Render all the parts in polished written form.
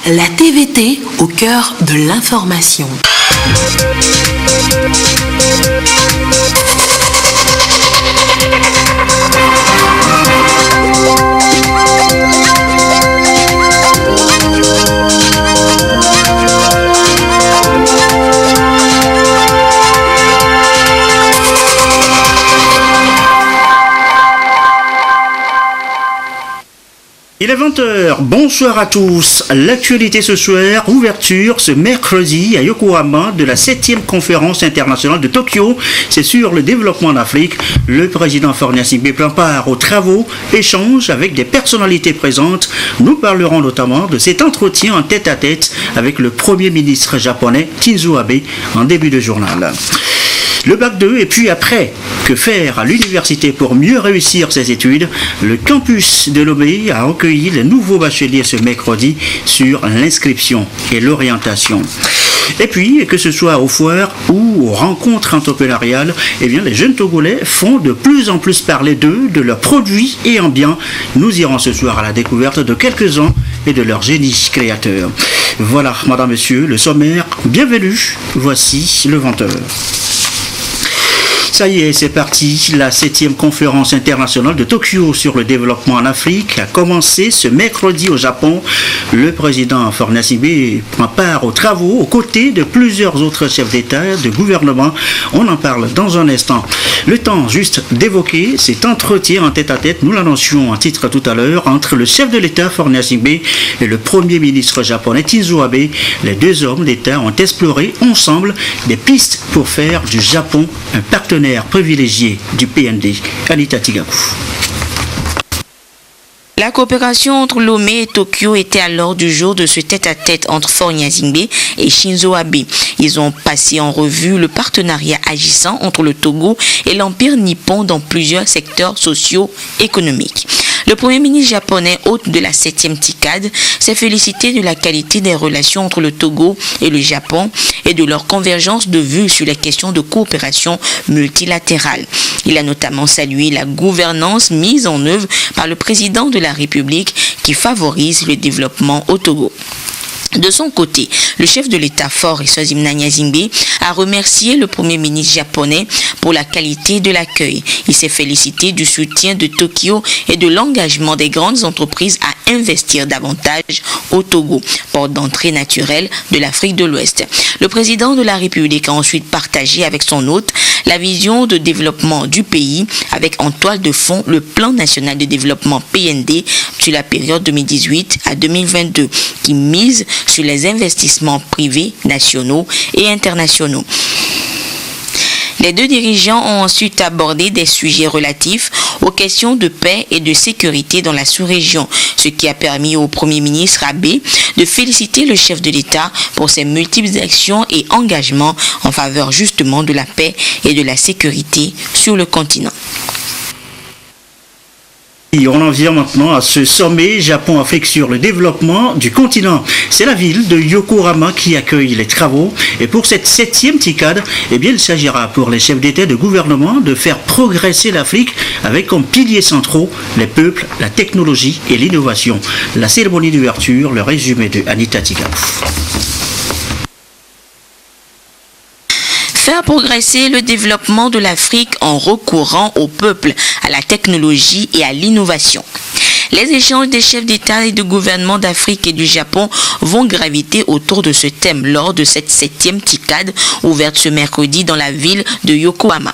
La TVT au cœur de l'information. Il est 20h, bonsoir à tous. L'actualité ce soir, ouverture ce mercredi à Yokohama de la 7e conférence internationale de Tokyo. C'est sur le développement en Afrique. Le président Faure Gnassingbé prend part aux travaux, échange avec des personnalités présentes. Nous parlerons notamment de cet entretien en tête-à-tête avec le Premier ministre japonais Shinzo Abe en début de journal. Le bac 2 et puis après, que faire à l'université pour mieux réussir ses études? Le campus de Lomé a accueilli les nouveaux bacheliers ce mercredi sur l'inscription et l'orientation. Et puis, que ce soit aux foires ou aux rencontres entrepreneuriales, eh bien, les jeunes Togolais font de plus en plus parler d'eux, de leurs produits et ambiants. Nous irons ce soir à la découverte de quelques-uns et de leur génie créateur. Voilà, madame, monsieur, le sommaire. Bienvenue, voici le 20h. Ça y est, c'est parti. La 7e conférence internationale de Tokyo sur le développement en Afrique a commencé ce mercredi au Japon. Le président Faure Gnassingbé prend part aux travaux aux côtés de plusieurs autres chefs d'État, de gouvernement. On en parle dans un instant. Le temps juste d'évoquer cet entretien en tête-à-tête, nous l'annoncions en titre tout à l'heure, entre le chef de l'État Faure Gnassingbé et le Premier ministre japonais Shinzo Abe. Les deux hommes d'État ont exploré ensemble des pistes pour faire du Japon un partenaire privilégié du PND. Anita Tigakou. La coopération entre Lomé et Tokyo était à l'ordre du jour de ce tête-à-tête entre Faure Gnassingbé et Shinzo Abe. Ils ont passé en revue le partenariat agissant entre le Togo et l'Empire nippon dans plusieurs secteurs socio-économiques. Le Premier ministre japonais, hôte de la 7e TICAD, s'est félicité de la qualité des relations entre le Togo et le Japon et de leur convergence de vues sur les questions de coopération multilatérale. Il a notamment salué la gouvernance mise en œuvre par le président de la République qui favorise le développement au Togo. De son côté, le chef de l'État Faure Gnassingbé Gnassingbé a remercié le Premier ministre japonais pour la qualité de l'accueil. Il s'est félicité du soutien de Tokyo et de l'engagement des grandes entreprises à investir davantage au Togo, porte d'entrée naturelle de l'Afrique de l'Ouest. Le président de la République a ensuite partagé avec son hôte la vision de développement du pays avec en toile de fond le plan national de développement PND sur la période 2018 à 2022 qui mise sur les investissements privés, nationaux et internationaux. Les deux dirigeants ont ensuite abordé des sujets relatifs aux questions de paix et de sécurité dans la sous-région, ce qui a permis au Premier ministre Abe de féliciter le chef de l'État pour ses multiples actions et engagements en faveur justement de la paix et de la sécurité sur le continent. On en vient maintenant à ce sommet Japon-Afrique sur le développement du continent. C'est la ville de Yokohama qui accueille les travaux. Et pour cette 7e TICAD, eh bien, il s'agira pour les chefs d'État et de gouvernement de faire progresser l'Afrique avec comme piliers centraux les peuples, la technologie et l'innovation. La cérémonie d'ouverture, le résumé de Anita Tigakou. Faire progresser le développement de l'Afrique en recourant au peuple, à la technologie et à l'innovation. Les échanges des chefs d'État et de gouvernement d'Afrique et du Japon vont graviter autour de ce thème lors de cette 7e TICAD ouverte ce mercredi dans la ville de Yokohama.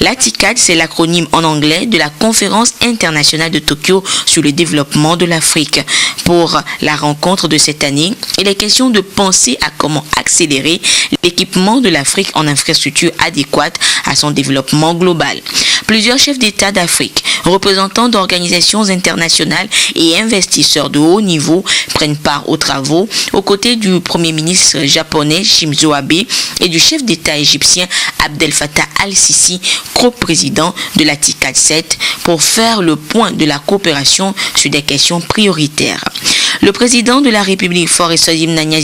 La TICAD, c'est l'acronyme en anglais de la Conférence internationale de Tokyo sur le développement de l'Afrique. Pour la rencontre de cette année, il est question de penser à comment accélérer l'équipement de l'Afrique en infrastructures adéquates à son développement global. Plusieurs chefs d'État d'Afrique, représentants d'organisations internationales et investisseurs de haut niveau prennent part aux travaux aux côtés du Premier ministre japonais Shinzo Abe et du chef d'État égyptien Abdel Fattah al-Sisi coprésident de la TICAD 7, pour faire le point de la coopération sur des questions prioritaires. Le président de la République, Faure Eswatini Gnagna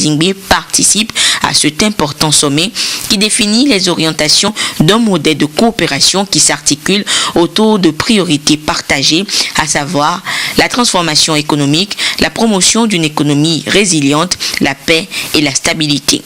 participe à cet important sommet qui définit les orientations d'un modèle de coopération qui s'articule autour de priorités partagées, à savoir la transformation économique, la promotion d'une économie résiliente, la paix et la stabilité.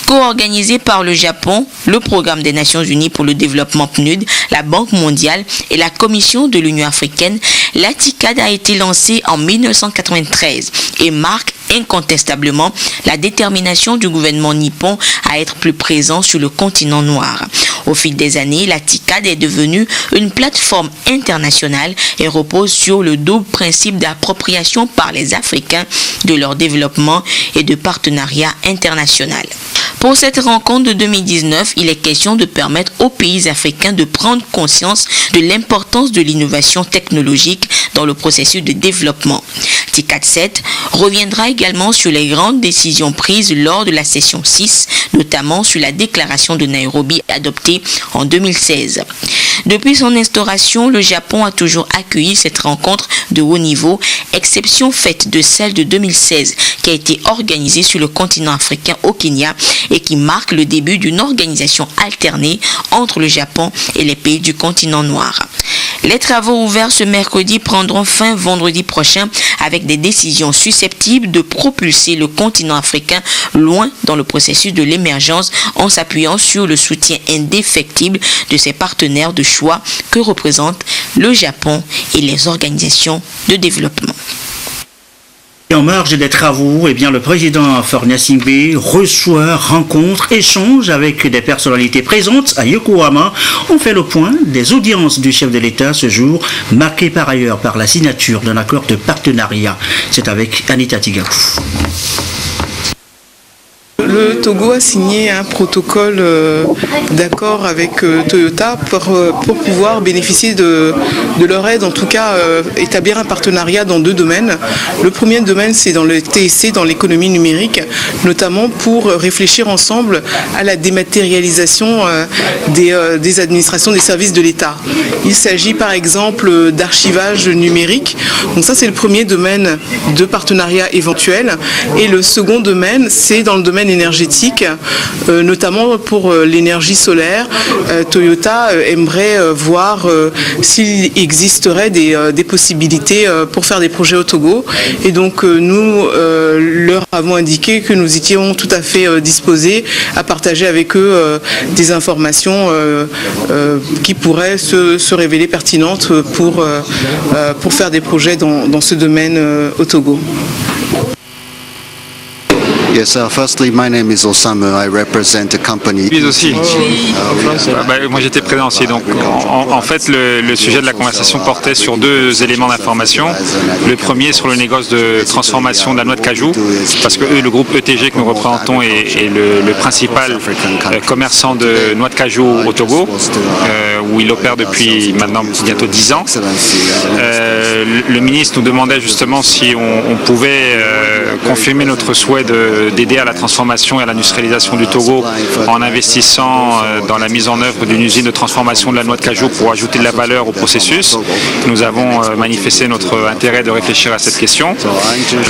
Co-organisé par le Japon, le Programme des Nations Unies pour le développement PNUD, la Banque mondiale et la Commission de l'Union africaine, la TICAD a été lancée en 1993 et marque incontestablement la détermination du gouvernement nippon à être plus présent sur le continent noir. Au fil des années, la TICAD est devenue une plateforme internationale et repose sur le double principe d'appropriation par les Africains de leur développement et de partenariat international. Pour cette rencontre de 2019, il est question de permettre aux pays africains de prendre conscience de l'importance de l'innovation technologique dans le processus de développement. TICAD 7 reviendra également sur les grandes décisions prises lors de la session 6, notamment sur la déclaration de Nairobi adoptée en 2016. Depuis son instauration, le Japon a toujours accueilli cette rencontre de haut niveau, exception faite de celle de 2016 qui a été organisée sur le continent africain au Kenya et qui marque le début d'une organisation alternée entre le Japon et les pays du continent noir. Les travaux ouverts ce mercredi prendront fin vendredi prochain avec des décisions susceptibles de propulser le continent africain loin dans le processus de l'émergence en s'appuyant sur le soutien indéfectible de ses partenaires de choix que représentent le Japon et les organisations de développement. Et en marge des travaux, le président Faure Gnagna reçoit, rencontre, échange avec des personnalités présentes à Yokohama. On fait le point des audiences du chef de l'État ce jour, marqué par ailleurs par la signature d'un accord de partenariat. C'est avec Anita Tigakou. Le Togo a signé un protocole d'accord avec Toyota pour pouvoir bénéficier de leur aide, en tout cas établir un partenariat dans deux domaines. Le premier domaine, c'est dans le TSC, dans l'économie numérique, notamment pour réfléchir ensemble à la dématérialisation des administrations des services de l'État. Il s'agit par exemple d'archivage numérique. Donc ça, c'est le premier domaine de partenariat éventuel. Et le second domaine, c'est dans le domaine énergétique, notamment pour l'énergie solaire. Toyota aimerait voir s'il existerait des possibilités pour faire des projets au Togo. Et donc nous leur avons indiqué que nous étions tout à fait disposés à partager avec eux des informations qui pourraient se révéler pertinentes pour faire des projets dans ce domaine au Togo. Yes, firstly, my name is Osamu. I represent a company. Oui, aussi. Moi, j'étais présent aussi. Donc, en fait, le sujet de la conversation portait sur deux éléments d'information. Le premier sur le négoce de transformation de la noix de cajou, parce que le groupe ETG que nous représentons est le principal commerçant de noix de cajou au Togo, où il opère depuis maintenant bientôt 10 ans. Le ministre nous demandait justement si on pouvait confirmer notre souhait d'aider à la transformation et à l'industrialisation du Togo en investissant dans la mise en œuvre d'une usine de transformation de la noix de cajou pour ajouter de la valeur au processus. Nous avons manifesté notre intérêt de réfléchir à cette question.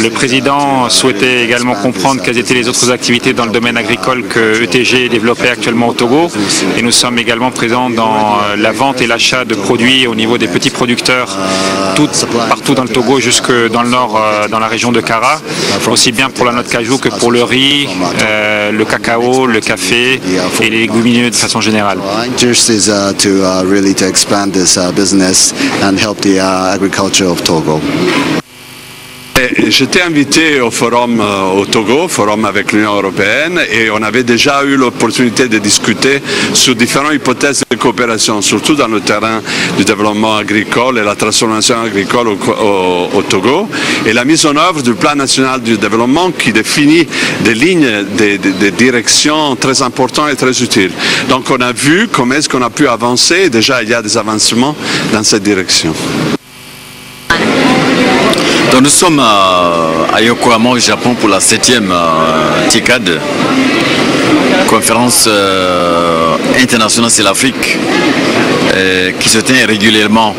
Le président souhaitait également comprendre quelles étaient les autres activités dans le domaine agricole que ETG développait actuellement au Togo. Et nous sommes également présents dans la vente et l'achat de produits au niveau des petits producteurs partout dans le Togo, jusque dans le nord, dans la région de Kara, aussi bien pour la noix de cajou que pour le riz, le cacao, le café et les légumineux de façon générale. Interest is really to expand this business and help the agriculture of Togo. J'étais invité au forum au Togo, forum avec l'Union européenne, et on avait déjà eu l'opportunité de discuter sur différentes hypothèses de coopération, surtout dans le terrain du développement agricole et la transformation agricole au Togo, et la mise en œuvre du plan national du développement qui définit des lignes de direction très importantes et très utiles. Donc on a vu comment est-ce qu'on a pu avancer, et déjà il y a des avancements dans cette direction. Donc nous sommes à Yokohama au Japon pour la 7e TICAD, conférence internationale sur l'Afrique qui se tient régulièrement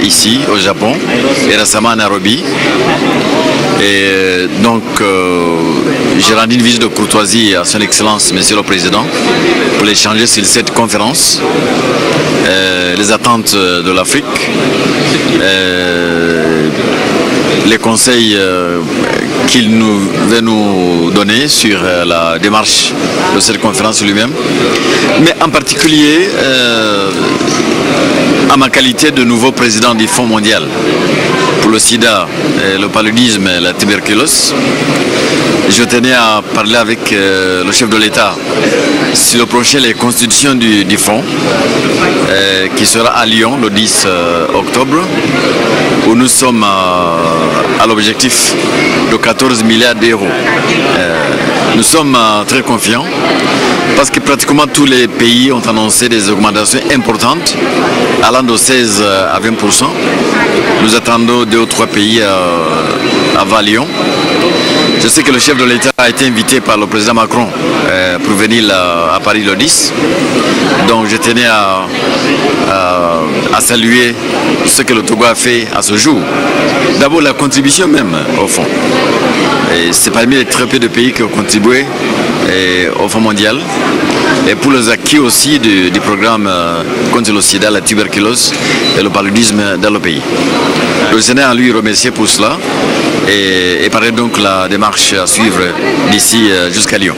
ici au Japon et récemment à Nairobi. Et donc j'ai rendu une visite de courtoisie à son Excellence, Monsieur le Président, pour échanger sur cette conférence, les attentes de l'Afrique, les conseils qu'il va nous donner sur la démarche de cette conférence lui-même, mais en particulier à ma qualité de nouveau président du Fonds mondial pour le sida, le paludisme et la tuberculose. Je tenais à parler avec le chef de l'État sur le projet les constitutions du fonds qui sera à Lyon le 10 octobre, où nous sommes à l'objectif de 14 milliards d'euros. Nous sommes très confiants parce que pratiquement tous les pays ont annoncé des augmentations importantes allant de 16 à 20%. Nous attendons 2 ou 3 pays à Lyon. Je sais que le chef de l'État a été invité par le président Macron pour venir à Paris le 10. Donc je tenais à saluer ce que le Togo a fait à ce jour. D'abord la contribution même au fonds. C'est parmi les très peu de pays qui ont contribué au Fonds mondial. Et pour les acquis aussi du programme contre le sida, la tuberculose et le paludisme dans le pays. Je tenais à lui remercier pour cela et parler donc la démarche à suivre d'ici jusqu'à Lyon.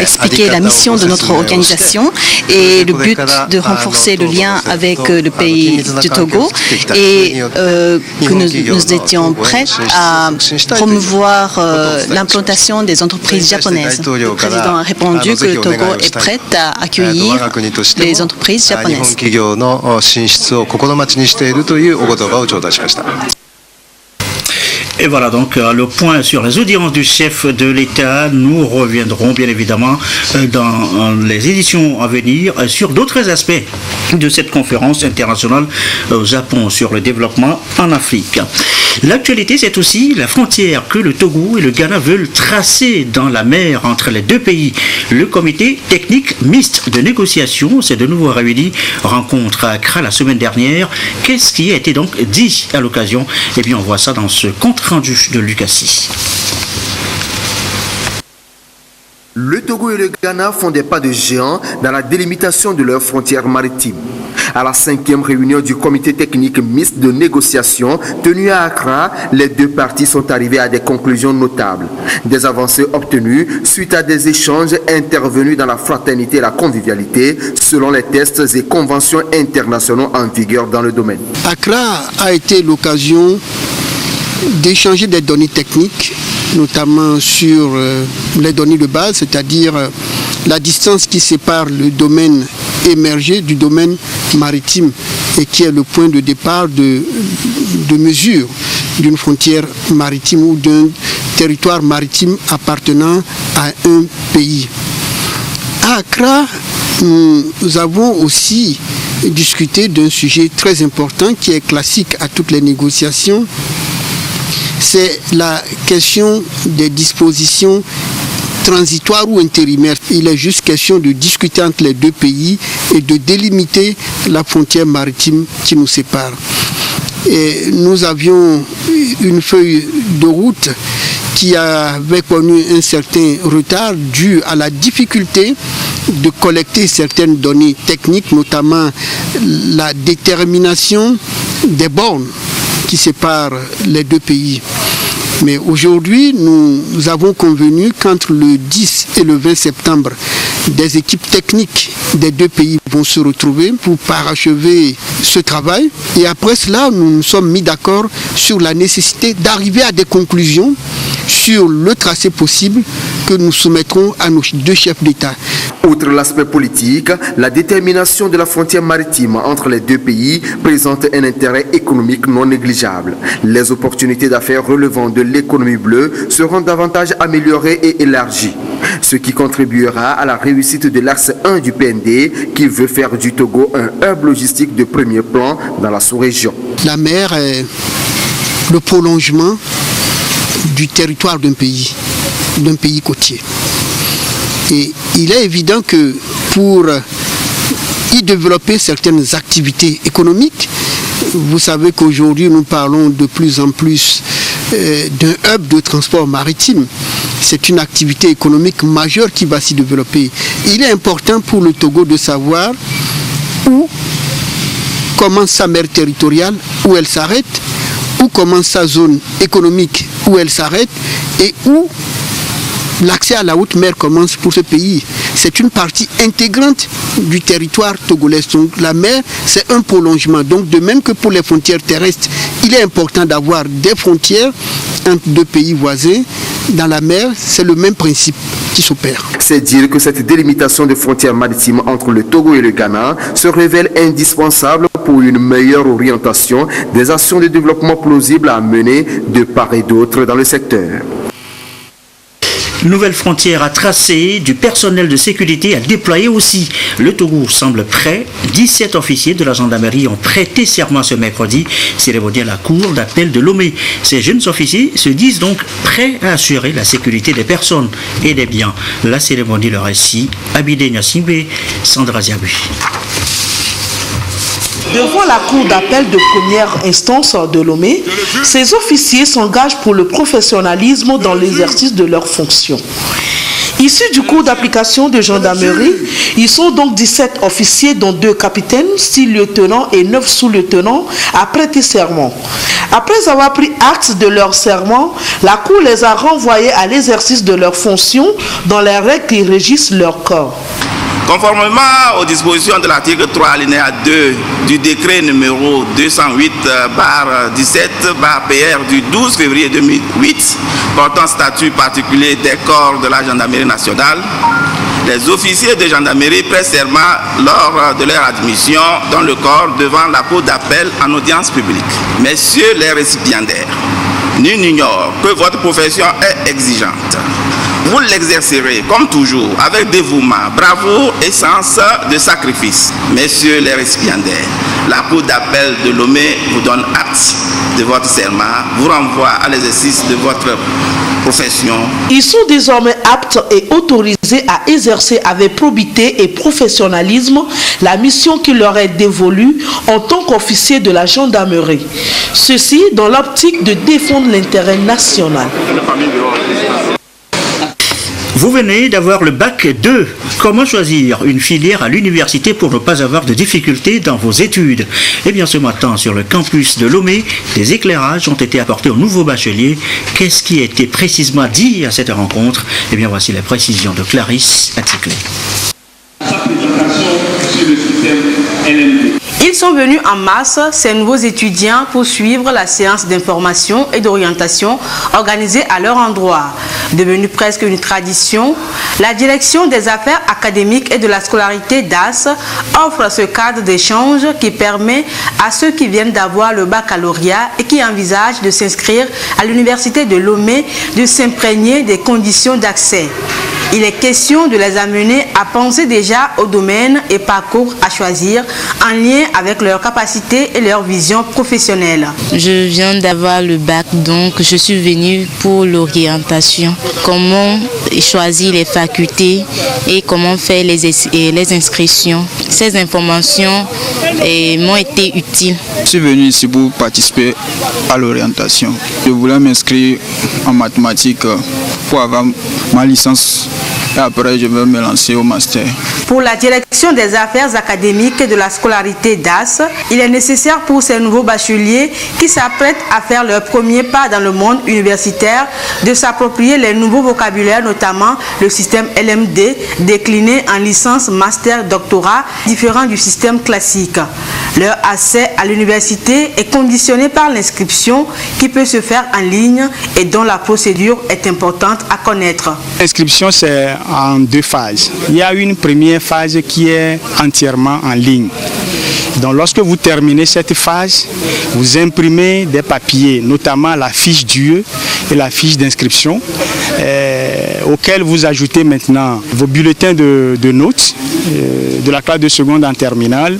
Expliquer la mission de notre organisation et le but de renforcer le lien avec le pays du Togo et que nous étions prêts à promouvoir l'implantation des entreprises japonaises. Le président a répondu que le Togo est prêt à accueillir les entreprises japonaises. Et voilà donc le point sur les audiences du chef de l'État. Nous reviendrons bien évidemment dans les éditions à venir sur d'autres aspects de cette conférence internationale au Japon sur le développement en Afrique. L'actualité, c'est aussi la frontière que le Togo et le Ghana veulent tracer dans la mer entre les deux pays. Le comité technique mixte de négociation s'est de nouveau réuni, rencontre à Accra la semaine dernière. Qu'est-ce qui a été donc dit à l'occasion? Eh bien, on voit ça dans ce compte rendu de Lucassi. Le Togo et le Ghana font des pas de géant dans la délimitation de leurs frontières maritimes. À la 5e réunion du comité technique mixte de négociation tenue à Accra, les deux parties sont arrivées à des conclusions notables. Des avancées obtenues suite à des échanges intervenus dans la fraternité et la convivialité selon les tests et conventions internationaux en vigueur dans le domaine. Accra a été l'occasion d'échanger des données techniques, notamment sur les données de base, c'est-à-dire la distance qui sépare le domaine émergé du domaine maritime et qui est le point de départ de mesure d'une frontière maritime ou d'un territoire maritime appartenant à un pays. À Accra, nous avons aussi discuté d'un sujet très important qui est classique à toutes les négociations. C'est la question des dispositions transitoires ou intérimaires. Il est juste question de discuter entre les deux pays et de délimiter la frontière maritime qui nous sépare. Et nous avions une feuille de route qui avait connu un certain retard dû à la difficulté de collecter certaines données techniques, notamment la détermination des bornes qui séparent les deux pays. Mais aujourd'hui, nous avons convenu qu'entre le 10 et le 20 septembre, des équipes techniques des deux pays vont se retrouver pour parachever ce travail. Et après cela, nous nous sommes mis d'accord sur la nécessité d'arriver à des conclusions sur le tracé possible que nous soumettrons à nos deux chefs d'État. Outre l'aspect politique, la détermination de la frontière maritime entre les deux pays présente un intérêt économique non négligeable. Les opportunités d'affaires relevant de l'économie bleue seront davantage améliorées et élargies, ce qui contribuera à la réussite de l'axe 1 du PND qui veut faire du Togo un hub logistique de premier plan dans la sous-région. La mer est le prolongement du territoire d'un pays côtier. Et il est évident que pour y développer certaines activités économiques, vous savez qu'aujourd'hui nous parlons de plus en plus d'un hub de transport maritime. C'est une activité économique majeure qui va s'y développer. Il est important pour le Togo de savoir où commence sa mer territoriale, où elle s'arrête, où commence sa zone économique, où elle s'arrête, et où l'accès à la haute mer commence pour ce pays. C'est une partie intégrante du territoire togolais. Donc la mer, c'est un prolongement. Donc de même que pour les frontières terrestres, il est important d'avoir des frontières entre deux pays voisins. Dans la mer, c'est le même principe qui s'opère. C'est dire que cette délimitation des frontières maritimes entre le Togo et le Ghana se révèle indispensable pour une meilleure orientation des actions de développement plausibles à mener de part et d'autre dans le secteur. Nouvelle frontière à tracer, du personnel de sécurité à déployer aussi. Le Togo semble prêt. 17 officiers de la gendarmerie ont prêté serment ce mercredi, cérémonie à la cour d'appel de Lomé. Ces jeunes officiers se disent donc prêts à assurer la sécurité des personnes et des biens. La cérémonie leur est si Abidé Nyasimbe, Sandra Ziabui. Devant la cour d'appel de première instance de Lomé, ces officiers s'engagent pour le professionnalisme dans l'exercice de leurs fonctions. Issus du cours d'application de gendarmerie, ils sont donc 17 officiers, dont 2 capitaines, 6 lieutenants et 9 sous-lieutenants, à prêter serment. Après avoir pris acte de leur serment, la Cour les a renvoyés à l'exercice de leurs fonctions dans les règles qui régissent leur corps. Conformément aux dispositions de l'article 3 alinéa 2 du décret numéro 208/17/PR du 12 février 2008 portant statut particulier des corps de la gendarmerie nationale, les officiers de gendarmerie prêtent serment lors de leur admission dans le corps devant la cour d'appel en audience publique. Messieurs les récipiendaires, nul n'ignore que votre profession est exigeante. Vous l'exercerez comme toujours avec dévouement, bravoure et sens de sacrifice. Messieurs les récipiendaires, la cour d'appel de Lomé vous donne acte de votre serment, vous renvoie à l'exercice de votre profession. Ils sont désormais aptes et autorisés à exercer avec probité et professionnalisme la mission qui leur est dévolue en tant qu'officiers de la gendarmerie. Ceci dans l'optique de défendre l'intérêt national. Vous venez d'avoir le bac 2. Comment choisir une filière à l'université pour ne pas avoir de difficultés dans vos études? Eh bien, ce matin, sur le campus de Lomé, des éclairages ont été apportés aux nouveaux bacheliers. Qu'est-ce qui a été précisément dit à cette rencontre? Eh bien, voici les précisions de Clarisse Atticlé. Ils sont venus en masse, ces nouveaux étudiants, pour suivre la séance d'information et d'orientation organisée à leur endroit. Devenue presque une tradition, la direction des affaires académiques et de la scolarité DAS offre ce cadre d'échange qui permet à ceux qui viennent d'avoir le baccalauréat et qui envisagent de s'inscrire à l'université de Lomé de s'imprégner des conditions d'accès. Il est question de les amener à penser déjà au domaine et parcours à choisir en lien avec leurs capacités et leur vision professionnelle. Je viens d'avoir le bac, donc je suis venue pour l'orientation. Comment choisir les facultés et comment faire les inscriptions. Ces informations m'ont été utiles. Je suis venu ici pour participer à l'orientation. Je voulais m'inscrire en mathématiques pour avoir ma licence. Et après, je vais me lancer au master. Pour la direction des affaires académiques et de la scolarité DAS, il est nécessaire pour ces nouveaux bacheliers qui s'apprêtent à faire leur premier pas dans le monde universitaire de s'approprier les nouveaux vocabulaires, notamment le système LMD, décliné en licence, master, doctorat, différent du système classique. Leur accès à l'université est conditionné par l'inscription qui peut se faire en ligne et dont la procédure est importante à connaître. L'inscription, c'est en 2 phases. Il y a une première phase qui est entièrement en ligne. Donc lorsque vous terminez cette phase, vous imprimez des papiers, notamment la fiche d'UE et la fiche d'inscription, auxquels vous ajoutez maintenant vos bulletins de notes de la classe de seconde en terminale,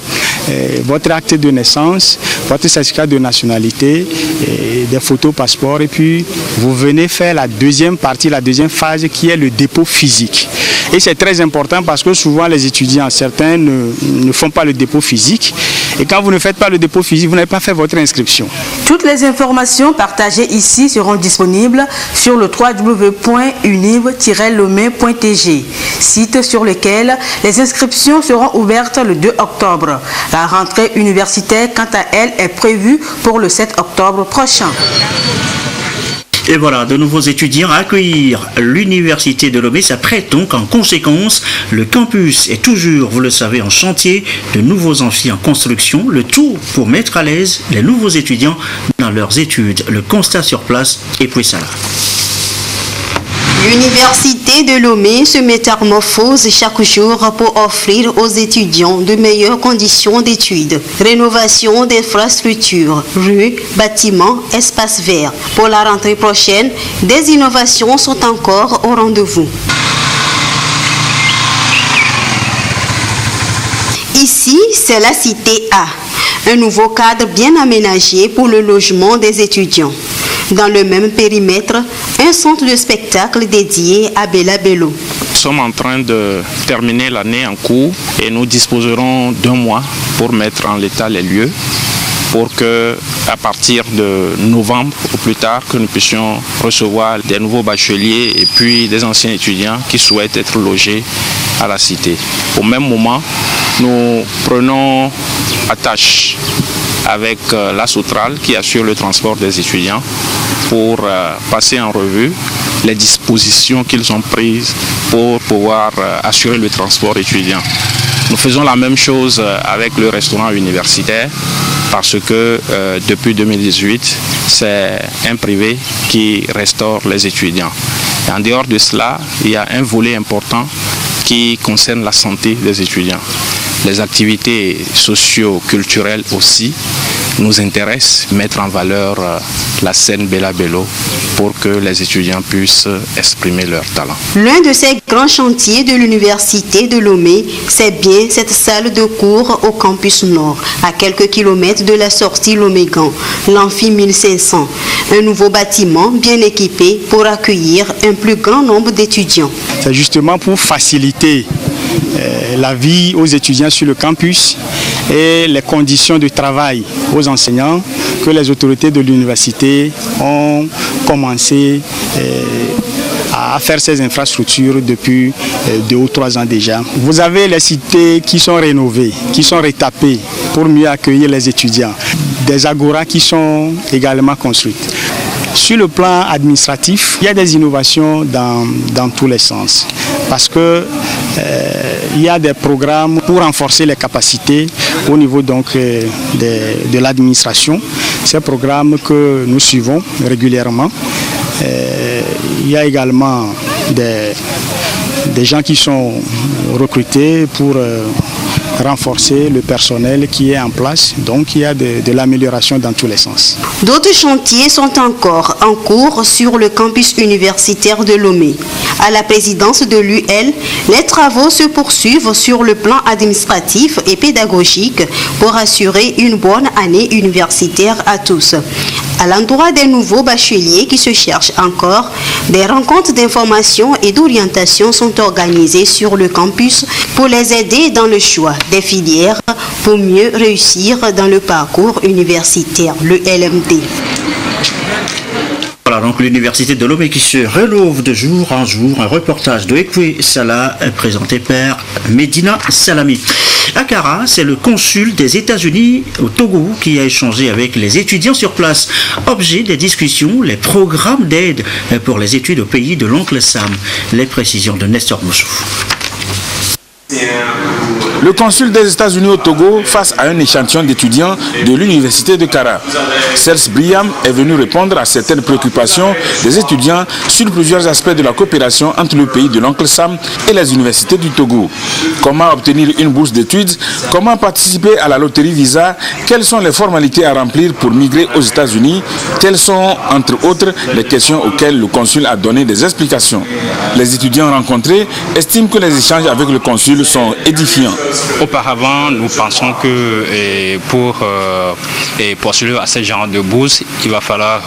votre acte de naissance, votre certificat de nationalité, des photos passeport, et puis vous venez faire la deuxième partie, la deuxième phase qui est le dépôt physique. Et c'est très important parce que souvent les étudiants, certains ne font pas le dépôt physique. Et quand vous ne faites pas le dépôt physique, vous n'avez pas fait votre inscription. Toutes les informations partagées ici seront disponibles sur le www.univ-lomé.tg, site sur lequel les inscriptions seront ouvertes le 2 octobre. La rentrée universitaire, quant à elle, est prévue pour le 7 octobre prochain. Et voilà, de nouveaux étudiants à accueillir. L'Université de Lomé s'apprête donc en conséquence. Le campus est toujours, vous le savez, en chantier. De nouveaux amphis en construction. Le tout pour mettre à l'aise les nouveaux étudiants dans leurs études. Le constat sur place est Pouessala. L'Université de Lomé se métamorphose chaque jour pour offrir aux étudiants de meilleures conditions d'études. Rénovation d'infrastructures, rues, bâtiments, espaces verts. Pour la rentrée prochaine, des innovations sont encore au rendez-vous. Ici, c'est la cité A, un nouveau cadre bien aménagé pour le logement des étudiants. Dans le même périmètre, un centre de spectacle dédié à Bella Bello. Nous sommes en train de terminer l'année en cours et nous disposerons d'1 mois pour mettre en l'état les lieux pour que, à partir de novembre ou plus tard, que nous puissions recevoir des nouveaux bacheliers et puis des anciens étudiants qui souhaitent être logés à la cité. Au même moment, nous prenons attache avec la Soutral qui assure le transport des étudiants pour passer en revue les dispositions qu'ils ont prises pour pouvoir assurer le transport étudiant. Nous faisons la même chose avec le restaurant universitaire parce que depuis 2018, c'est un privé qui restaure les étudiants. Et en dehors de cela, il y a un volet important qui concerne la santé des étudiants. Les activités socio-culturelles aussi nous intéressent, mettre en valeur la scène Bella Bello pour que les étudiants puissent exprimer leur talent. L'un de ces grands chantiers de l'Université de Lomé, c'est bien cette salle de cours au campus nord, à quelques kilomètres de la sortie Lomégan, l'Amphi 1500. Un nouveau bâtiment bien équipé pour accueillir un plus grand nombre d'étudiants. C'est justement pour faciliter la vie aux étudiants sur le campus et les conditions de travail aux enseignants que les autorités de l'université ont commencé à faire ces infrastructures depuis 2 ou 3 ans déjà. Vous avez les cités qui sont rénovées, qui sont retapées pour mieux accueillir les étudiants. Des agoras qui sont également construites. Sur le plan administratif, il y a des innovations dans tous les sens. Parce que il y a des programmes pour renforcer les capacités au niveau donc de l'administration. Ces programmes que nous suivons régulièrement. Il y a également des gens qui sont recrutés pour renforcer le personnel qui est en place. Donc il y a de l'amélioration dans tous les sens. D'autres chantiers sont encore en cours sur le campus universitaire de Lomé. À la présidence de l'UL, les travaux se poursuivent sur le plan administratif et pédagogique pour assurer une bonne année universitaire à tous. À l'endroit des nouveaux bacheliers qui se cherchent encore, des rencontres d'information et d'orientation sont organisées sur le campus pour les aider dans le choix des filières pour mieux réussir dans le parcours universitaire, le LMD. Voilà donc l'Université de Lomé qui se rénove de jour en jour. Un reportage de Ekwe Salah présenté par Medina Salami. Akara, c'est le consul des États-Unis au Togo qui a échangé avec les étudiants sur place. Objet des discussions, les programmes d'aide pour les études au pays de l'oncle Sam. Les précisions de Nestor Moussou. Le consul des États-Unis au Togo face à un échantillon d'étudiants de l'université de Kara. Serge Briam est venu répondre à certaines préoccupations des étudiants sur plusieurs aspects de la coopération entre le pays de l'oncle Sam et les universités du Togo. Comment obtenir une bourse d'études? Comment participer à la loterie Visa? Quelles sont les formalités à remplir pour migrer aux États-Unis? Telles sont, entre autres, les questions auxquelles le consul a donné des explications. Les étudiants rencontrés estiment que les échanges avec le consul sont édifiants. auparavant, nous pensons que pour postuler à ce genre de bourse, il va falloir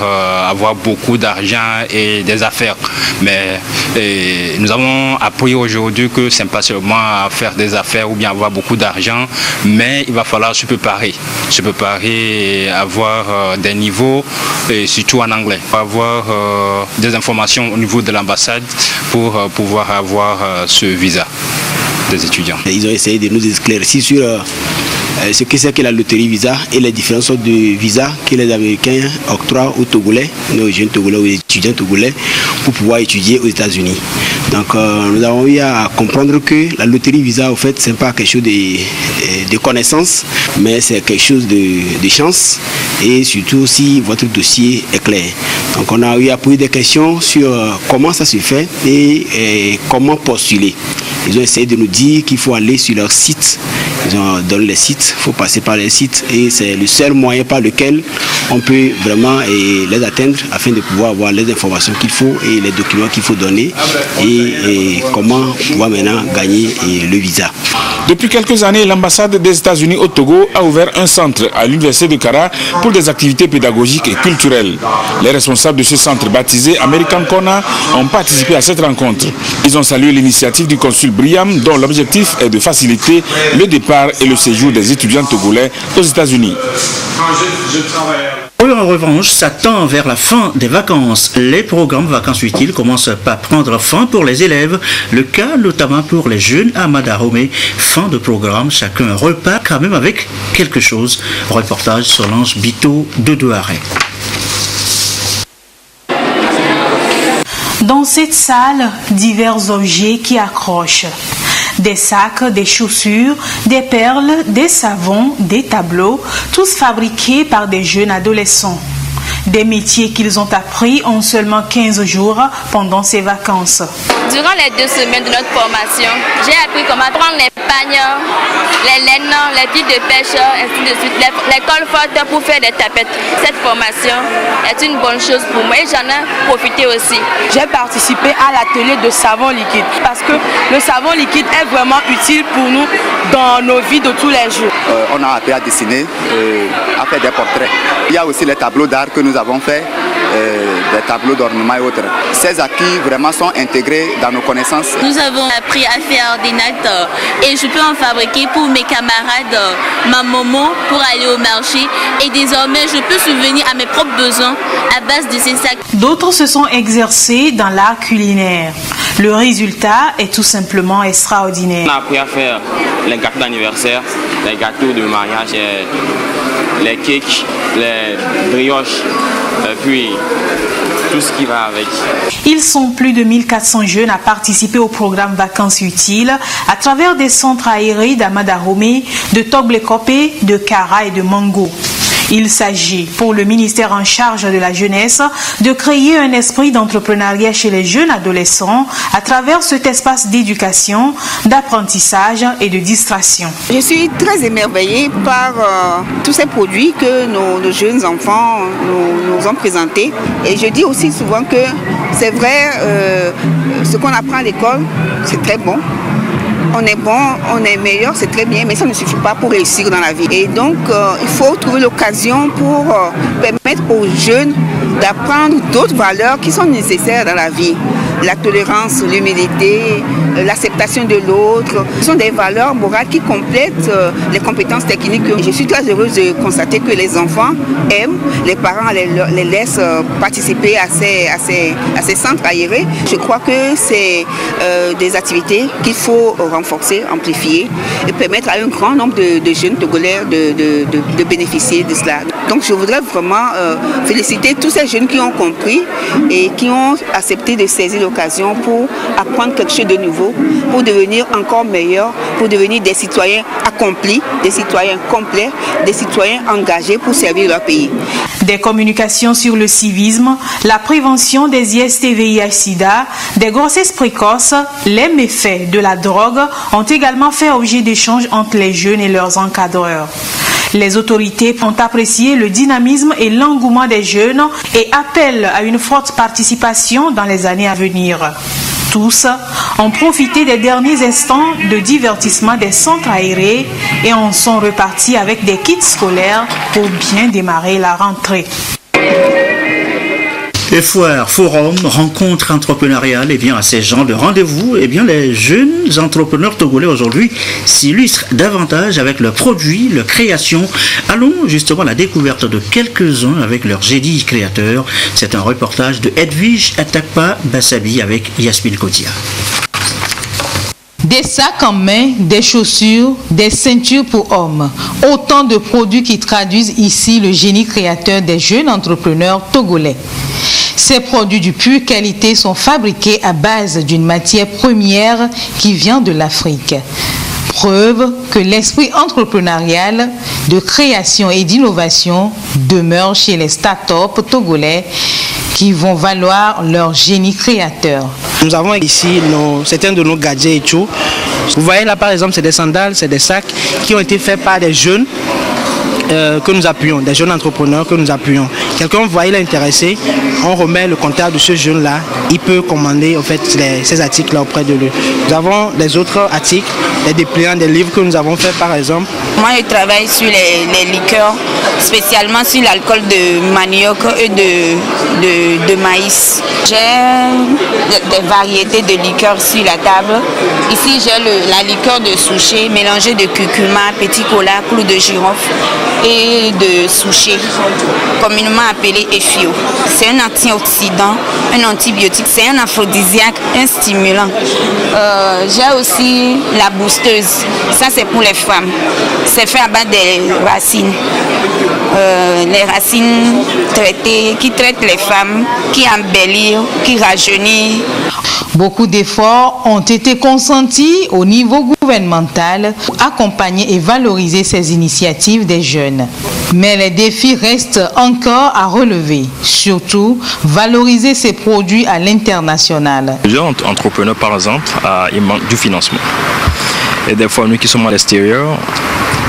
avoir beaucoup d'argent et des affaires. Mais nous avons appris aujourd'hui que ce n'est pas seulement faire des affaires ou bien avoir beaucoup d'argent, mais il va falloir se préparer et avoir des niveaux, et surtout en anglais, avoir des informations au niveau de l'ambassade pour pouvoir avoir ce visa des étudiants. Ils ont essayé de nous éclaircir sur ce que c'est que la loterie visa et les différentes sortes de visas que les Américains octroient aux Togolais, nos jeunes Togolais ou étudiants Togolais, pour pouvoir étudier aux États-Unis. Donc nous avons eu à comprendre que la loterie visa, au fait, ce n'est pas quelque chose de connaissance, mais c'est quelque chose de chance, et surtout si votre dossier est clair. Donc on a eu à poser des questions sur comment ça se fait et comment postuler. Ils ont essayé de nous dire qu'il faut aller sur leur site. Ils ont donné les sites, il faut passer par les sites, et c'est le seul moyen par lequel on peut vraiment les atteindre afin de pouvoir avoir les informations qu'il faut et les documents qu'il faut donner et comment pouvoir maintenant gagner le visa. Depuis quelques années, l'ambassade des États-Unis au Togo a ouvert un centre à l'université de Kara pour des activités pédagogiques et culturelles. Les responsables de ce centre baptisé American Corner ont participé à cette rencontre. Ils ont salué l'initiative du consul Briam, dont l'objectif est de faciliter le départ et le séjour des étudiants togolais aux États-Unis. En revanche, ça tend vers la fin des vacances. Les programmes vacances utiles commencent à prendre fin pour les élèves. Le cas notamment pour les jeunes à Madaromé. Fin de programme, chacun repart quand même avec quelque chose. Reportage Solange Bito de Douaré. Dans cette salle, divers objets qui accrochent. Des sacs, des chaussures, des perles, des savons, des tableaux, tous fabriqués par des jeunes adolescents. Des métiers qu'ils ont appris en seulement 15 jours pendant ces vacances. Durant les 2 semaines de notre formation, j'ai appris comment prendre les pagnes, les laines, les fils de pêche, ainsi de suite, les cols fortes pour faire des tapettes. Cette formation est une bonne chose pour moi et j'en ai profité aussi. J'ai participé à l'atelier de savon liquide parce que le savon liquide est vraiment utile pour nous dans nos vies de tous les jours. On a appris à dessiner, à faire des portraits. Il y a aussi les tableaux d'art que nous avons fait, des tableaux d'ornement et autres. Ces acquis vraiment sont intégrés dans nos connaissances. Nous avons appris à faire des nattes et je peux en fabriquer pour mes camarades, ma maman pour aller au marché, et désormais je peux subvenir à mes propres besoins à base de ces sacs. D'autres se sont exercés dans l'art culinaire. Le résultat est tout simplement extraordinaire. On a appris à faire les gâteaux d'anniversaire, les gâteaux de mariage, les cakes, les brioches, puis tout ce qui va avec. Ils sont plus de 1400 jeunes à participer au programme Vacances utiles à travers des centres aérés d'Amadaromé, de Toglekope, de Kara et de Mango. Il s'agit pour le ministère en charge de la jeunesse de créer un esprit d'entrepreneuriat chez les jeunes adolescents à travers cet espace d'éducation, d'apprentissage et de distraction. Je suis très émerveillée par tous ces produits que nos jeunes enfants nous ont présentés. Et je dis aussi souvent que c'est vrai, ce qu'on apprend à l'école, c'est très bon. On est bon, on est meilleur, c'est très bien, mais ça ne suffit pas pour réussir dans la vie. Et donc, il faut trouver l'occasion pour permettre aux jeunes d'apprendre d'autres valeurs qui sont nécessaires dans la vie. La tolérance, l'humilité, l'acceptation de l'autre. Ce sont des valeurs morales qui complètent les compétences techniques. Je suis très heureuse de constater que les enfants aiment, les parents les laissent participer à ces centres aérés. Je crois que c'est des activités qu'il faut renforcer, amplifier et permettre à un grand nombre de jeunes Togolais de bénéficier de cela. Donc je voudrais vraiment féliciter tous ces jeunes qui ont compris et qui ont accepté de saisir l'occasion pour apprendre quelque chose de nouveau, pour devenir encore meilleurs, pour devenir des citoyens accomplis, des citoyens complets, des citoyens engagés pour servir leur pays. Des communications sur le civisme, la prévention des IST-VIH-Sida, des grossesses précoces, les méfaits de la drogue ont également fait objet d'échanges entre les jeunes et leurs encadreurs. Les autorités ont apprécié le dynamisme et l'engouement des jeunes et appellent à une forte participation dans les années à venir. Tous ont profité des derniers instants de divertissement des centres aérés et en sont repartis avec des kits scolaires pour bien démarrer la rentrée. Et foire, forum, rencontre entrepreneuriale, et bien à ces gens de rendez-vous, et bien les jeunes entrepreneurs togolais aujourd'hui s'illustrent davantage avec leurs produits, leurs créations. Allons justement à la découverte de quelques-uns avec leurs génies créateurs. C'est un reportage de Edwige Atakpa Bassabi avec Yasmine Kotia. Des sacs en main, des chaussures, des ceintures pour hommes. Autant de produits qui traduisent ici le génie créateur des jeunes entrepreneurs togolais. Ces produits de pure qualité sont fabriqués à base d'une matière première qui vient de l'Afrique. Preuve que l'esprit entrepreneurial de création et d'innovation demeure chez les start-up togolais qui vont valoir leur génie créateur. Nous avons ici certains de nos gadgets et tout. Vous voyez là par exemple, c'est des sandales, c'est des sacs qui ont été faits par des jeunes que nous appuyons, des jeunes entrepreneurs que nous appuyons. Quelqu'un voit, il est intéressé, on remet le contact de ce jeune-là, il peut commander en fait ces articles-là auprès de lui. Nous avons des autres articles, des dépliants, des livres que nous avons fait par exemple. Moi je travaille sur les liqueurs, spécialement sur l'alcool de manioc et de maïs. J'ai des variétés de liqueurs sur la table. Ici j'ai la liqueur de souchet mélangée de curcuma, petit cola, clou de girofle et de souchet, communément appelé effio. C'est un antioxydant, un antibiotique, c'est un aphrodisiaque, un stimulant. J'ai aussi la boosteuse, ça c'est pour les femmes. C'est fait à base des racines. Les racines traitées, qui traitent les femmes, qui embellissent, qui rajeunissent. Beaucoup d'efforts ont été consentis au niveau gouvernemental pour accompagner et valoriser ces initiatives des jeunes. Mais les défis restent encore à relever, surtout valoriser ces produits à l'international. Les jeunes entrepreneurs, par exemple, ils manquent du financement. Et des fois, nous qui sommes à l'extérieur,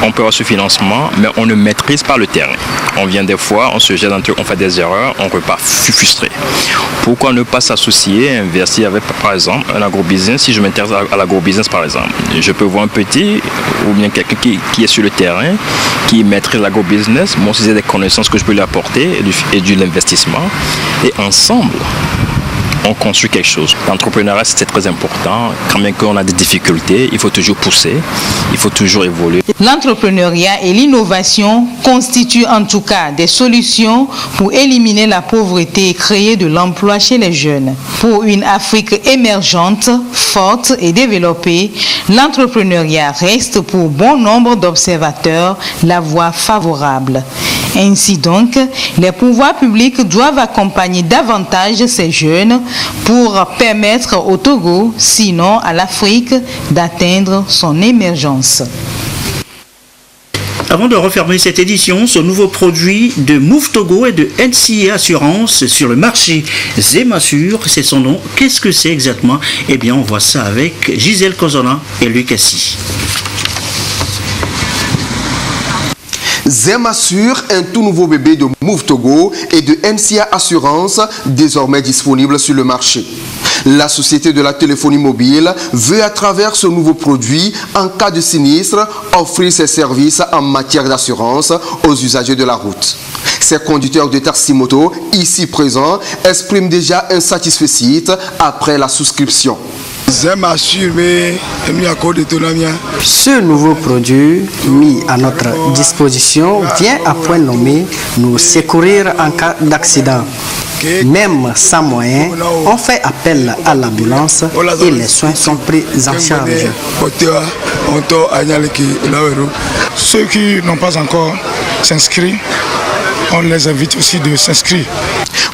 on peut avoir ce financement, mais on ne maîtrise pas le terrain. On vient des fois, on se jette dans le truc, on fait des erreurs, on repart frustré. Pourquoi ne pas s'associer, investir avec, par exemple, un agrobusiness? Si je m'intéresse à l'agrobusiness, par exemple, je peux voir un petit ou bien quelqu'un qui est sur le terrain, qui maîtrise l'agrobusiness, moi aussi j'ai des connaissances que je peux lui apporter et de l'investissement. Et ensemble, on construit quelque chose. L'entrepreneuriat, c'est très important. Quand même qu'on a des difficultés, il faut toujours pousser, il faut toujours évoluer. L'entrepreneuriat et l'innovation constituent en tout cas des solutions pour éliminer la pauvreté et créer de l'emploi chez les jeunes. Pour une Afrique émergente, forte et développée, l'entrepreneuriat reste pour bon nombre d'observateurs la voie favorable. Ainsi donc, les pouvoirs publics doivent accompagner davantage ces jeunes pour permettre au Togo, sinon à l'Afrique, d'atteindre son émergence. Avant de refermer cette édition, ce nouveau produit de Move Togo et de NCA Assurance sur le marché Zemassure, c'est son nom. Qu'est-ce que c'est exactement? Eh bien, on voit ça avec Gisèle Kozona et Lucassi. Zemassure, un tout nouveau bébé de Move Togo et de NCA Assurance, désormais disponible sur le marché. La société de la téléphonie mobile veut à travers ce nouveau produit, en cas de sinistre, offrir ses services en matière d'assurance aux usagers de la route. Ces conducteurs de taxi-moto, ici présents, expriment déjà un satisfait après la souscription. Ce nouveau produit mis à notre disposition vient à point nommé nous secourir en cas d'accident. Même sans moyens, on fait appel à l'ambulance et les soins sont pris en charge. Ceux qui n'ont pas encore s'inscrit, on les invite aussi de s'inscrire.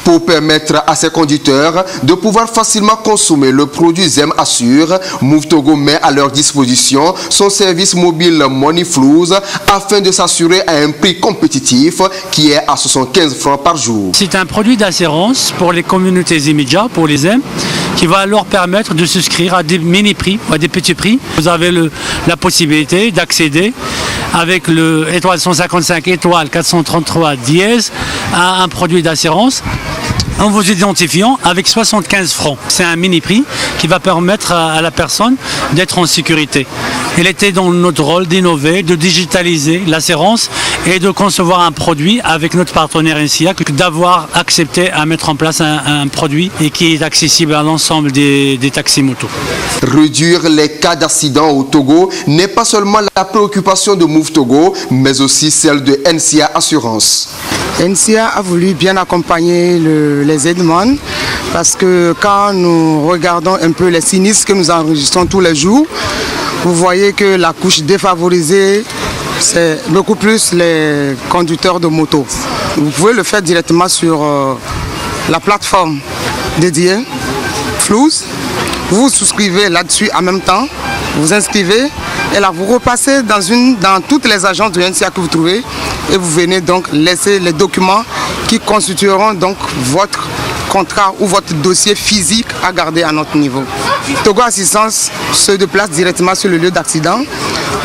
Pour permettre à ces conducteurs de pouvoir facilement consommer le produit Zemassure, Move Togo met à leur disposition son service mobile Money Flows afin de s'assurer à un prix compétitif qui est à 75 francs par jour. C'est un produit d'assurance pour les communautés immédiates, pour les ZEM, qui va leur permettre de souscrire à des mini-prix, à des petits prix. Vous avez la possibilité d'accéder avec le étoile 155 étoile 433 dièse à un produit d'assurance en vous identifiant avec 75 francs. C'est un mini-prix qui va permettre à la personne d'être en sécurité. Il était dans notre rôle d'innover, de digitaliser l'assurance et de concevoir un produit avec notre partenaire NCA, d'avoir accepté à mettre en place un produit et qui est accessible à l'ensemble des taxis-motos. Réduire les cas d'accident au Togo n'est pas seulement la préoccupation de Move Togo, mais aussi celle de NCA Assurance. NCA a voulu bien accompagner les aides-man parce que quand nous regardons un peu les sinistres que nous enregistrons tous les jours, vous voyez que la couche défavorisée, c'est beaucoup plus les conducteurs de moto. Vous pouvez le faire directement sur la plateforme dédiée, Flouz. Vous vous souscrivez là-dessus en même temps, vous inscrivez et là vous repassez dans toutes les agences de NCA que vous trouvez et vous venez donc laisser les documents qui constitueront donc votre contrat ou votre dossier physique à garder à notre niveau. Togo Assistance se déplace directement sur le lieu d'accident,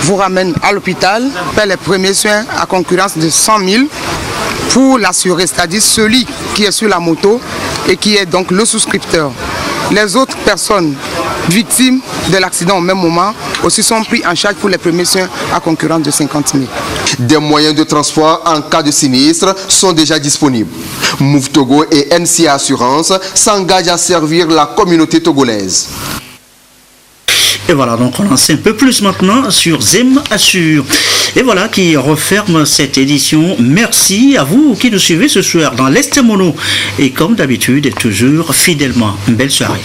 vous ramène à l'hôpital, paie les premiers soins à concurrence de 100 000 pour l'assurer, c'est-à-dire celui qui est sur la moto et qui est donc le souscripteur. Les autres personnes victimes de l'accident au même moment aussi sont pris en charge pour les premiers soins à concurrence de 50 000. Des moyens de transport en cas de sinistre sont déjà disponibles. Move Togo et NCA Assurance s'engagent à servir la communauté togolaise. Et voilà, donc on en sait un peu plus maintenant sur Zem Assure. Et voilà qui referme cette édition. Merci à vous qui nous suivez ce soir dans l'Est Mono. Et comme d'habitude, toujours fidèlement, une belle soirée.